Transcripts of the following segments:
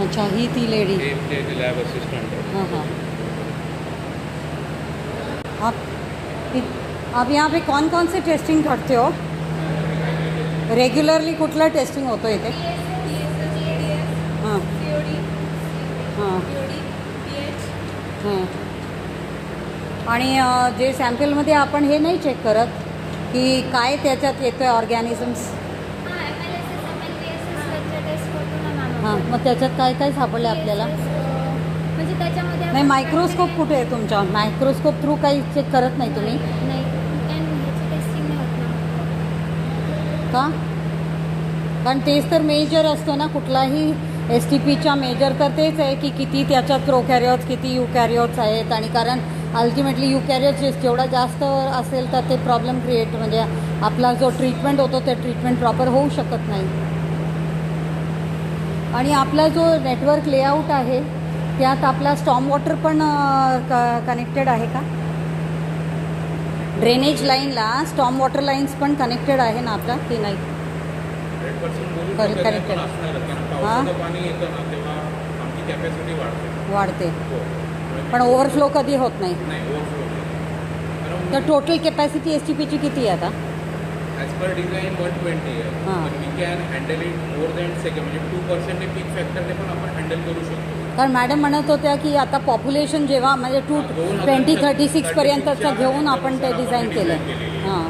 अच्छा, ही ती लेडी। ये लैब असिस्टेंट है। हाँ हाँ। आप यहाँ पे कौन कौन से टेस्टिंग करते हो? रेग्युलरली कुठलं टेस्टिंग होतं इथे? हां हां हां. आणि जे सॅम्पलमध्ये आपण हे नाही चेक करत की काय त्याच्यात येतं आहे ऑर्गॅनिझम्स? हां, मग त्याच्यात काय काय सापडलं आपल्याला? म्हणजे त्याच्यामध्ये नाही, मायक्रोस्कोप कुठे आहे तुमच्या? मायक्रोस्कोप थ्रू काही चेक करत नाही तुम्ही नाही टेस्टिंग नाही होत ना. का? कारण तेच तर मेजर असतो ना कुठलाही एस टी पीचा मेजर तर तेच आहे की किती त्याच्यात प्रोकॅरियोट्स किती युकॅरियोट्स आहेत. आणि कारण अल्टिमेटली युकॅरियोट्स जेवढा जास्त असेल तर ते प्रॉब्लेम क्रिएट म्हणजे आपला जो ट्रीटमेंट होतो ते ट्रीटमेंट प्रॉपर होऊ शकत नाही. आणि आपला जो नेटवर्क लेआउट आहे त्यात आपला स्टॉर्म वॉटर पण कनेक्टेड आहे का? ड्रेनेज लाईनला स्टॉर्म वॉटर लाईन्स पण कनेक्टेड आहे ना आपला की नाही? 100% बोलू Correct, शकत नाही, correct. पण असणारच. कारण पावसाचं पाणी येतं ना तेव्हा आमची कॅपॅसिटी वाढते हो. पण ओव्हरफ्लो कधी होत नाही. नाही ओव्हरफ्लो होते. तर टोटल कॅपॅसिटी एस टी पीची किती आहे आता? ॲज पर डिझाईन 120 आहे. हां. पण we can handle it more than second म्हणजे 2% पीक फॅक्टरने पण आपण हँडल करू शकतो. कारण मॅडम म्हणत होत्या की आता पॉप्युलेशन जेव्हा म्हणजे 2036 पर्यंतचं घेऊन आपण ते डिझाईन केलं. हां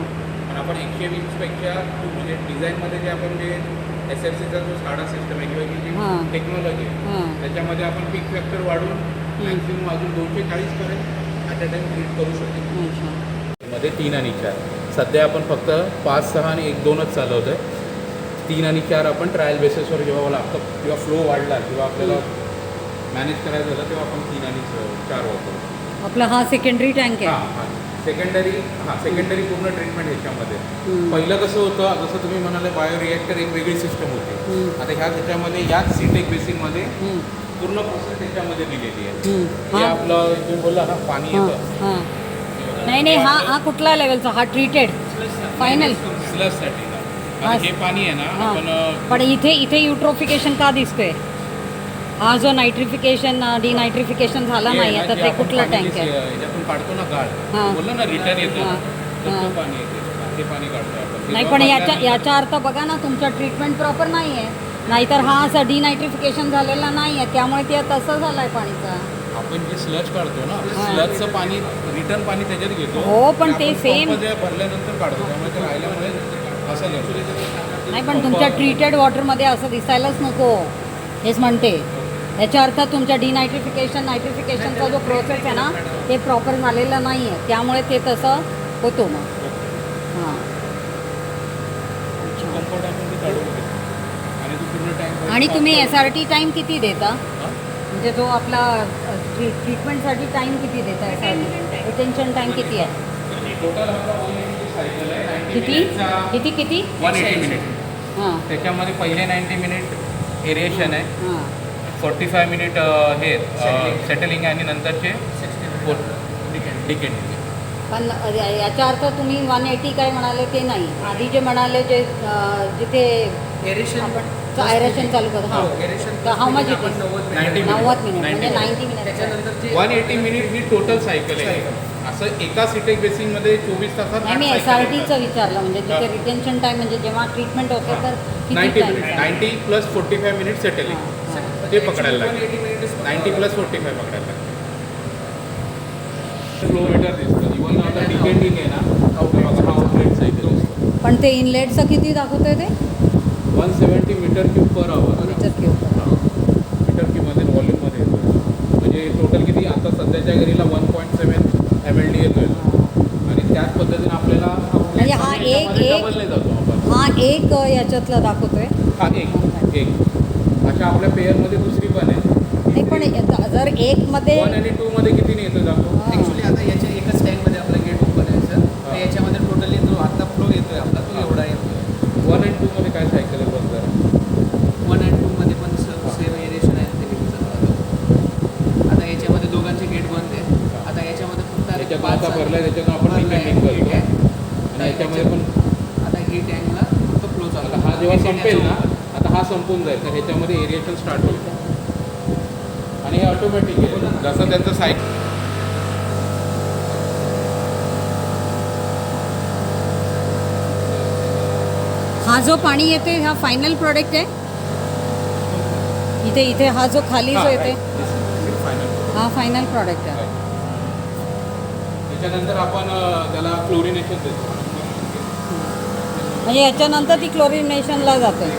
पण आपण 120 पेक्षा म्हणजे डिझाईनमध्ये जे आपण जे एस एफ सीचा जो SCADA सिस्टम आहे किंवा जी हां. टेक्नॉलॉजी आहे हां. त्याच्यामध्ये आपण पीक फॅक्टर वाढून मॅक्सिमम अजून 240 पर्यंत ॲट अ टाइम ट्रीट करू शकतो. अच्छा. मध्ये 3 आणि 4 सध्या आपण फक्त 5, 6 आणि 1, 2च चालवतो आहे. 3 आणि 4 आपण ट्रायल बेसिसवर जेव्हा लागतं किंवा फ्लो वाढला किंवा आपल्याला मॅनेज करायचं झालं तेव्हा आपण 3 आणि 4 वापरतो. आपला हा सेकंडरी टँक आहे. हां सेकंडरी पूर्ण ट्रीटमेंट ह्याच्यामध्ये. पहिलं कसं होतं जसं तुम्ही म्हणाले बायो रिॲक्टर एक वेगळी सिस्टम होती. आता ह्याच्यामध्ये याच सीटेक बेसिनमध्ये पूर्ण प्रोसेस त्याच्यामध्ये दिलेली आहे. हे आपलं तुम्ही बोलला ना पाणी येतं. हां. नाही हा कुठला लेवलचा? हा ट्रीटेड फायनल स्लजसाठी ना. हे पाणी आहे ना आपण पण इथे युट्रोफिकेशन का दिसतोय? हा जो नायट्रिफिकेशन डिनायट्रिफिकेशन झाला नाही तर ते कुठला टँक आहे? याच्यातून काढतो ना गाळ हां. बोललो ना रिटर्न येतं हां. तर ते पाणी येते ते पाणी काढतो आपण. नाही पण याचा अर्थ बघा ना तुमचा ट्रीटमेंट प्रॉपर नाही आहे. नाहीतर हा असा डिनायट्रिफिकेशन झालेला नाही आहे त्यामुळे ते तसं झालं आहे पाणीचा. आपण जे स्लज काढतो ना स्लजचं पाणी रिटर्न पाणी त्याच्यात घेतो. हो पण ते सेम भरल्यानंतर काढतो त्यामुळे ते राहिल्यामुळे असं नसतं. नाही पण तुमच्या ट्रीटेड वॉटरमध्ये असं दिसायलाच नको हेच म्हणते. याचा अर्थ तुमच्या डिनायट्रिफिकेशन नायट्रिफिकेशनचा जो प्रोसेस आहे ना ते प्रॉपर झालेलं नाही आहे त्यामुळे ते तसं होतो मग. हां कम्फर्ट आपण ते काढून घेतो आणि तो पूर्ण टँक. आणि तुम्ही SRT टाईम किती देता? म्हणजे जो आपला ट्रीटमेंटसाठी टाईम किती देता? SRT रिटेन्शन टाईम किती आहे? टोटल आपला 180 सायकल आहे. किती किती 180 मिनिट. हां त्याच्यामध्ये पहिले 90 मिनिट एरिएशन आहे. हां 45 मिनिट हे सेटलिंग आहे आणि नंतरचे डिकेंड. पण याचा अर्थ तुम्ही 180 काय म्हणाले ते नाही. आधी जे म्हणाले जे जिथे आपण आयरेशन चालू करतो हां how much it is 90 minute म्हणजे 90 मिनिट 180 मिनिट ही टोटल सायकल आहे. असं एका सिटेक बेसिंगमध्ये 24 तासात नाही मी SRTचं विचारलं म्हणजे तिथे रिटेन्शन टाईम म्हणजे जेव्हा ट्रीटमेंट होते तर किती 90 time? Minute 90 plus 45 minute settling ते पकडायला लागेल. 90 प्लस 45 पकडायला लागेल. फ्लोमीटर दिसतं इव्हन आता डिकेंडिंग आहे ना हा आउटलेट सायकल दिसतो. पण ते इनलेटचं किती दाखवतोय ते? 170 metre cube per hour metre cube. Metre क्यूबमध्ये व्हॉल्यूममध्ये येतो. म्हणजे टोटल किती आता सध्याच्या घरीला 1.7 MLD येतोय आणि त्याच पद्धतीने आपल्याला म्हणजे हा एक बदलले जातो आपण. हा एक याच्यातला दाखवतोय. हा एक अशा आपल्या पेअरमध्ये दुसरी पण आहे. नाही पण जर एकमध्ये 1 आणि 2 मध्ये किती नाही येतो दाखव. ॲक्च्युली आता याच्या एकच टँकमध्ये आपला गेट ओपन आहे सर. तर याच्यामध्ये टोटली जो आता फ्लो येतोय आपला तो एवढा येतो. 1 आणि 2 मध्ये काय सायकल आहे बघ जरा. 1 आणि 2 मध्ये पण सेम एरिएशन आहे ते मी चालू. आता याच्यामध्ये दोघांचे गेट बंद आहेत. आता याच्यामध्ये फक्त त्याच्यात आता भरलाय त्याच्यातून आपण डिपेंडिंग करतो आणि याच्यामध्ये पण आता ही टँकला फक्त फ्लो चालू. आता हा जेव्हा संपेल ना आता हा संपून जाईल तर ह्याच्यामध्ये एरिएशन स्टार्ट होईल. आणि हे ऑटोमॅटिक आहे. जसं त्यांचं सायकल हा जो पाणी येते हा फायनल प्रोडक्ट आहे. इथे इथे हा जो खाली जो येते फायनल. हा फायनल प्रॉडक्ट आहे. त्याच्यानंतर आपण त्याला क्लोरिनेशन देतो. म्हणजे याच्यानंतर ती क्लोरिनेशनला जाते.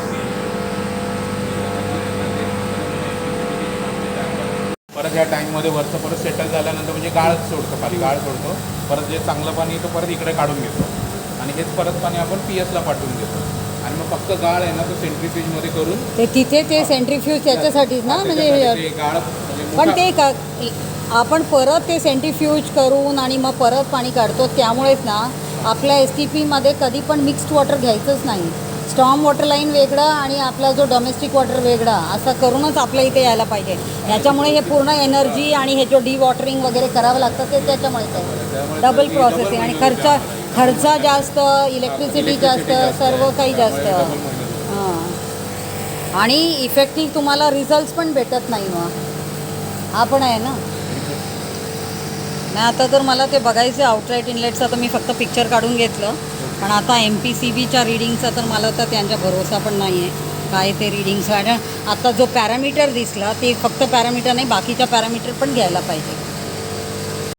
परत ह्या टँकमध्ये वरचं परत सेटल झाल्यानंतर म्हणजे गाळ सोडतो, खाली गाळ सोडतो. परत जे चांगलं पाणी येतं परत इकडे काढून घेतो आणि हेच परत पाणी आपण PS ला पाठवून देतो. आणि मग फक्त गाळ आहे ना तो सेंट्रीफ्यूजमध्ये करून ते तिथे ते सेंट्रीफ्यूज त्याच्यासाठीच ना म्हणजे त्याच्यासाठी ते गाळ म्हणजे पण मोठा- ते आपण परत ते सेंट्रीफ्यूज करून आणि मग परत पाणी काढतो. त्यामुळेच ना आपल्या STPमध्ये कधी पण मिक्स्ड वॉटर घ्यायचंच नाही. स्टॉर्म वॉटर लाईन वेगळं आणि आपला जो डोमेस्टिक वॉटर वेगळा असं करूनच आपल्या इथे यायला पाहिजे. याच्यामुळे हे पूर्ण एनर्जी आणि हे जो डिवॉटरिंग वगैरे करावं लागतं ते त्याच्यामुळेच आहे. त्यामुळे डबल ती प्रोसेसिंग आणि खर्च जास्त, इलेक्ट्रिसिटी जास्त, सर्व काही जास्त. हां आणि इफेक्टिव्ह तुम्हाला रिझल्ट पण भेटत नाही. मग हा पण आहे ना. नाही आता तर मला ते बघायचं आउटराईट इनलेटचा तर मी फक्त पिक्चर काढून घेतलं. पण आता MPCBच्या रिडिंगचा तर मला तर त्यांचा भरोसा पण नाही आहे काय ते रिडिंग्स. आता जो पॅरामीटर दिसला ते फक्त पॅरामीटर नाही बाकीच्या पॅरामीटर पण घ्यायला पाहिजे.